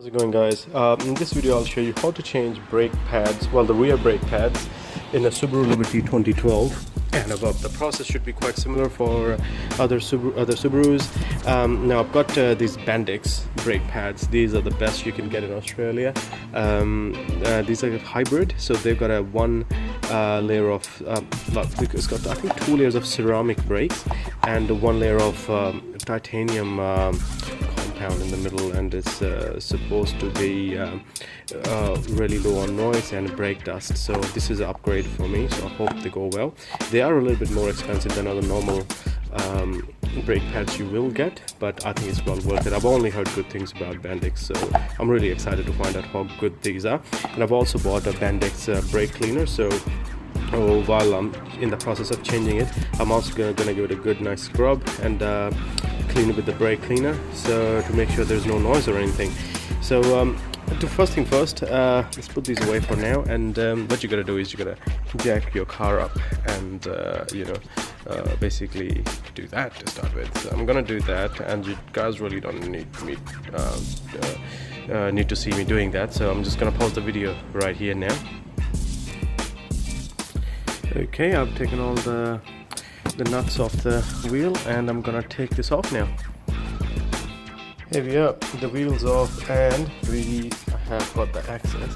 How's it going, guys? In this video I'll show you how to change brake pads, well, the rear brake pads in a Subaru Liberty 2012 and above. The process should be quite similar for other Subarus. Now I've got these Bendix brake pads. These are the best you can get in Australia. These are hybrid, so they've got a one layer of it's got, I think, 2 layers of ceramic brakes and 1 layer of titanium compound in the middle, and it's supposed to be really low on noise and brake dust. So this is an upgrade for me, so I hope they go well. They are a little bit more expensive than other normal brake pads you will get, but I think it's well worth it. I've only heard good things about Bendix, so I'm really excited to find out how good these are. And I've also bought a Bendix brake cleaner, so while I'm in the process of changing it, I'm also gonna give it a good nice scrub and clean it with the brake cleaner, so to make sure there's no noise or anything. So first thing first, let's put these away for now, and what you gotta do is you gotta jack your car up and basically do that to start with. So I'm gonna do that, and you guys really don't need to see me doing that, so I'm just gonna pause the video right here now. Okay, I've taken all the nuts off the wheel, and I'm gonna take this off now. Here we are, the wheel's off, and we have got the access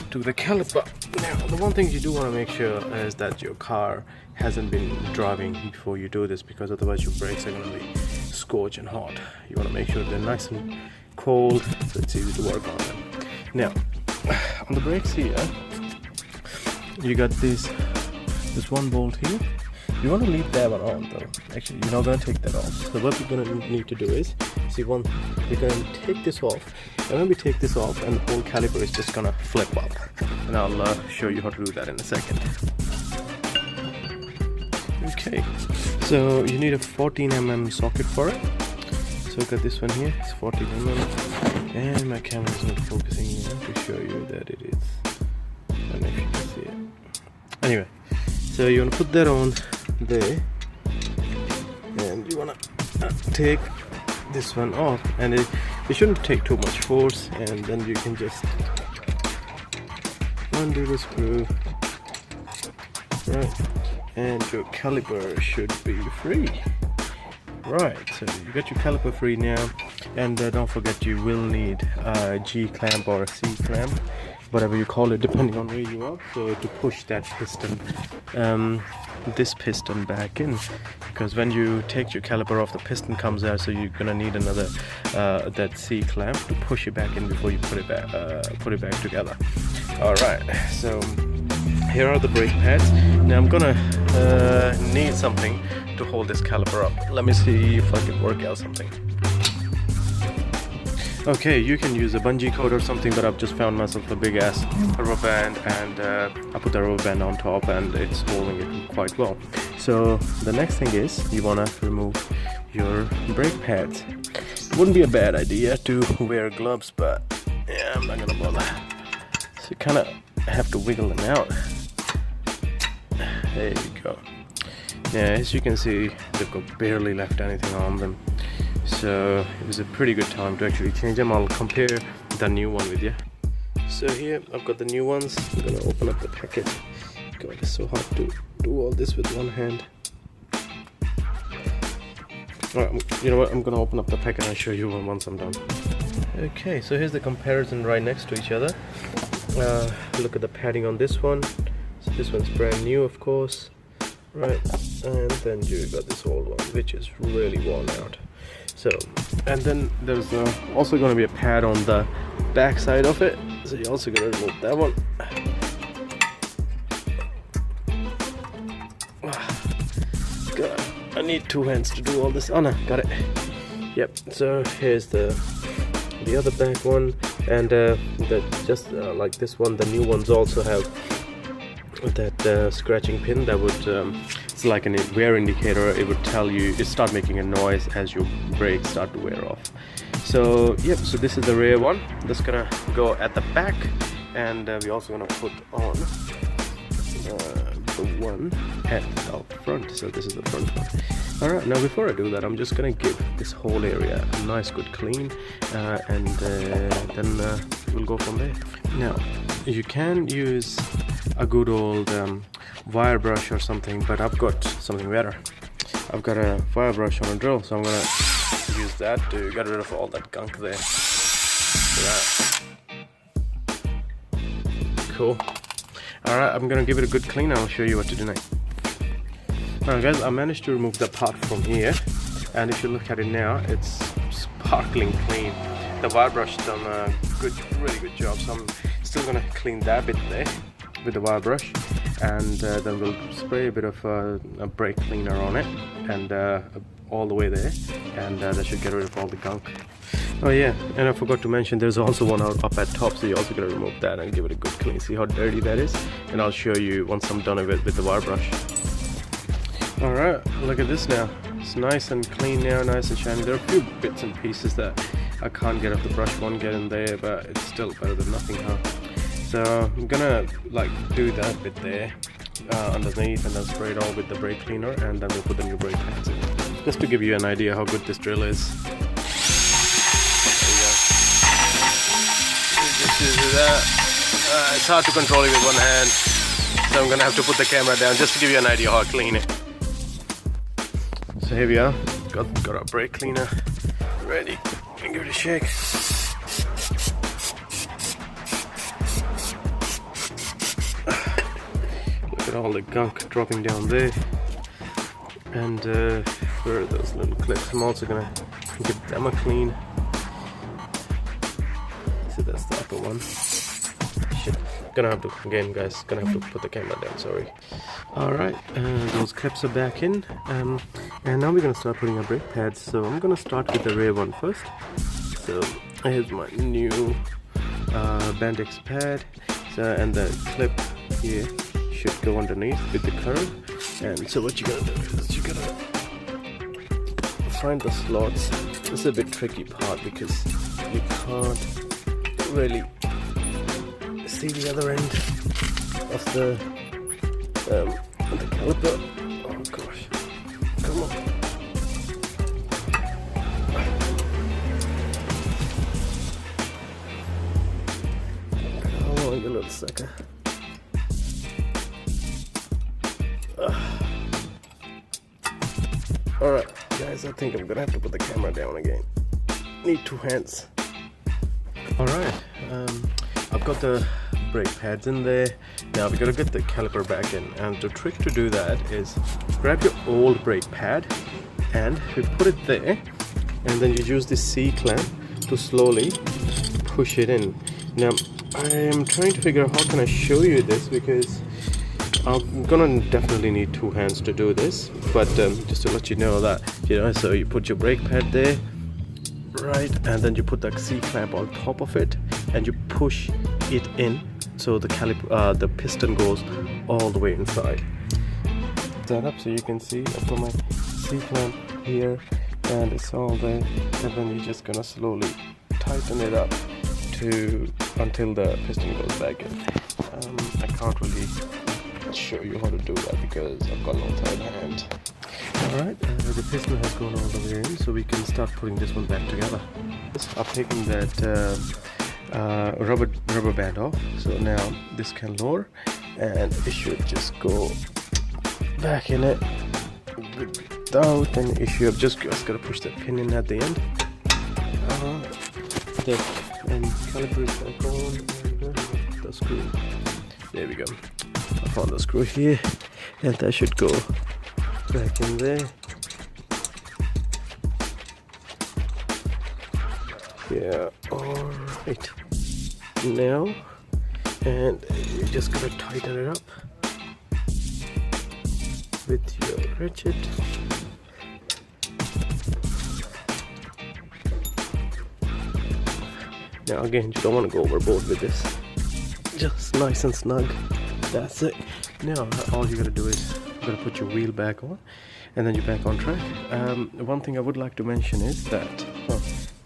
to the caliper. Now, the one thing you do want to make sure is that your car hasn't been driving before you do this, because otherwise your brakes are going to be scorching hot. You want to make sure they're nice and cold, so it's easy to work on them. Now, on the brakes here, you got this one bolt here. You want to leave that one on though. Actually, you're not going to take that off. So what we're going to need to do is, we're going to take this off. And when we take this off, and the whole caliper is just going to flip up. And I'll show you how to do that in a second. Okay, so you need a 14mm socket for it. So look at this one here, it's 14mm. And my camera is not focusing here to show you that it is. I don't know if you can see it. Anyway, so you want to put that on there, and you want to take this one off, and it shouldn't take too much force, and then you can just undo the screw, right, and your caliper should be free. Right, so you got your caliper free now, and don't forget you will need a G clamp or a C clamp, whatever you call it, depending on where you are, so to push that piston, this piston back in, because when you take your caliper off, the piston comes out, so you're gonna need another that C clamp to push it back in before you put it back together. All right, so here are the brake pads. Now I'm gonna need something to hold this caliper up. Let me see if I can work out something. Okay, you can use a bungee cord or something, but I've just found myself a big ass rubber band, and I put the rubber band on top, and it's holding it quite well. So the next thing is you want to remove your brake pads. It wouldn't be a bad idea to wear gloves, but yeah, I'm not gonna bother. So you kind of have to wiggle them out. There you go. Yeah, as you can see, they've got barely left anything on them. So it was a pretty good time to actually change them. I'll compare the new one with you. So here I've got the new ones. I'm gonna open up the packet. God, it's so hard to do all this with one hand. Alright, you know what? I'm gonna open up the packet and I'll show you once I'm done. Okay, so here's the comparison right next to each other. Look at the padding on this one. So this one's brand new, of course. Right, and then you got this old one, which is really worn out. So, and then there's also going to be a pad on the back side of it, so you also got to remove that one. God, I need 2 hands to do all this. Oh no, got it. Yep. So here's the other back one, and just like this one, the new ones also have that scratching pin that would it's like a wear indicator. It would tell you, it start making a noise as your brakes start to wear off. So yep, so this is the rear one that's gonna go at the back, and we're also gonna put on the one at the front. So this is the front one. Alright, now before I do that, I'm just gonna give this whole area a nice good clean, and then we'll go from there. Now, you can use a good old wire brush or something, but I've got something better. I've got a wire brush on a drill, so I'm gonna use that to get rid of all that gunk there. Cool. Alright, I'm gonna give it a good clean and I'll show you what to do next. Alright guys, I managed to remove the part from here, and if you look at it now, it's sparkling clean. The wire brush done a really good job, so I'm still gonna clean that bit there with the wire brush, and then we'll spray a bit of a brake cleaner on it, and all the way there, and that should get rid of all the gunk. Oh yeah, and I forgot to mention there's also one up at top, so you also gotta remove that and give it a good clean. See how dirty that is? And I'll show you once I'm done with the wire brush. Alright, look at this now. It's nice and clean now, nice and shiny. There are a few bits and pieces that I can't get off the brush, won't get in there, but it's still better than nothing, huh? So I'm gonna like do that bit there underneath, and then spray it all with the brake cleaner, and then we'll put the new brake pads in. Just to give you an idea how good this drill is. There you go. Just use that. It's hard to control it with one hand, so I'm gonna have to put the camera down just to give you an idea how I clean it. So here we are, got our brake cleaner ready, and give it a shake. Look at all the gunk dropping down there, and where are those little clips? I'm also gonna give them a clean. So that's the upper one. Shit, gonna have to, again guys, gonna have to put the camera down, sorry. Alright, those clips are back in, and now we're gonna start putting our brake pads. So I'm gonna start with the rear one first. So here's my new Bandix pad, so, and the clip here should go underneath with the curve. And so what you're gonna do is you're gonna find the slots. This is a bit tricky part because you can't really see the other end of the caliper. Oh gosh, come on. Come on, you little sucker. Alright guys, I think I'm gonna have to put the camera down again. Need two hands. Alright, I've got the brake pads in there. Now we gotta get the caliper back in, and the trick to do that is grab your old brake pad and you put it there, and then you use this C-clamp to slowly push it in. Now I am trying to figure out how can I show you this, because I'm gonna definitely need two hands to do this, but just to let you know that, you know, so you put your brake pad there, right, and then you put the C-clamp on top of it, and you push it in, so the caliper, the piston goes all the way inside. That up so you can see I've got my C-clamp here, and it's all there, and then you're just gonna slowly tighten it up until the piston goes back in. I can't really show you how to do that because I've got no third hand. Alright, the piston has gone all the way in, so we can start putting this one back together. I've taken that rubber band off, so now this can lower, and it should just go back in it without an issue. I've just gotta push that pin in at the end. The caliper is back on, and the screw. There we go. I found the screw here, and that should go back in there. Yeah, alright. Now, and you just gotta tighten it up with your ratchet. Now again, you don't want to go overboard with this. Just nice and snug. That's it. Now all you gotta do is you gotta put your wheel back on, and then you're back on track. One thing I would like to mention is that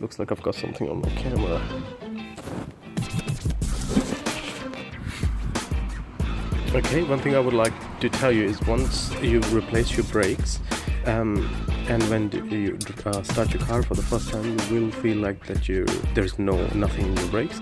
looks like I've got something on my camera. Okay, one thing I would like to tell you is once you replace your brakes, And when you start your car for the first time, you will feel like that there's nothing in your brakes.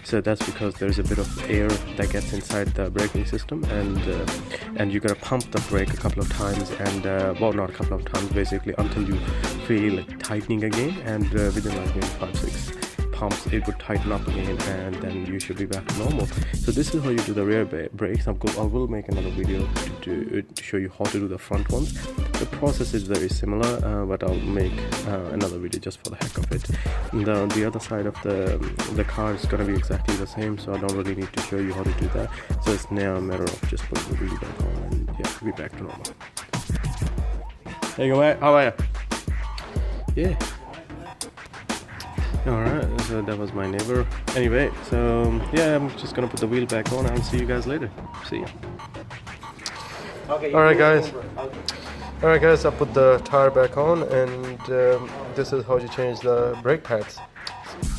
So that's because there's a bit of air that gets inside the braking system, and you gotta pump the brake a couple of times, and well, not a couple of times, basically until you feel it tightening again, and within like maybe 5-6 pumps it would tighten up again, and then you should be back to normal. So this is how you do the rear brakes. I will make another video to show you how to do the front ones. The process is very similar, but I'll make another video just for the heck of it. The other side of the car is gonna be exactly the same, so I don't really need to show you how to do that. So it's now a matter of just putting the wheel back on, and yeah, be back to normal. Hey, go ahead. How are you? Yeah. Alright, so that was my neighbor. Anyway, so yeah, I'm just gonna put the wheel back on. I'll see you guys later. See ya. Okay, alright guys, I put the tire back on, and this is how you change the brake pads.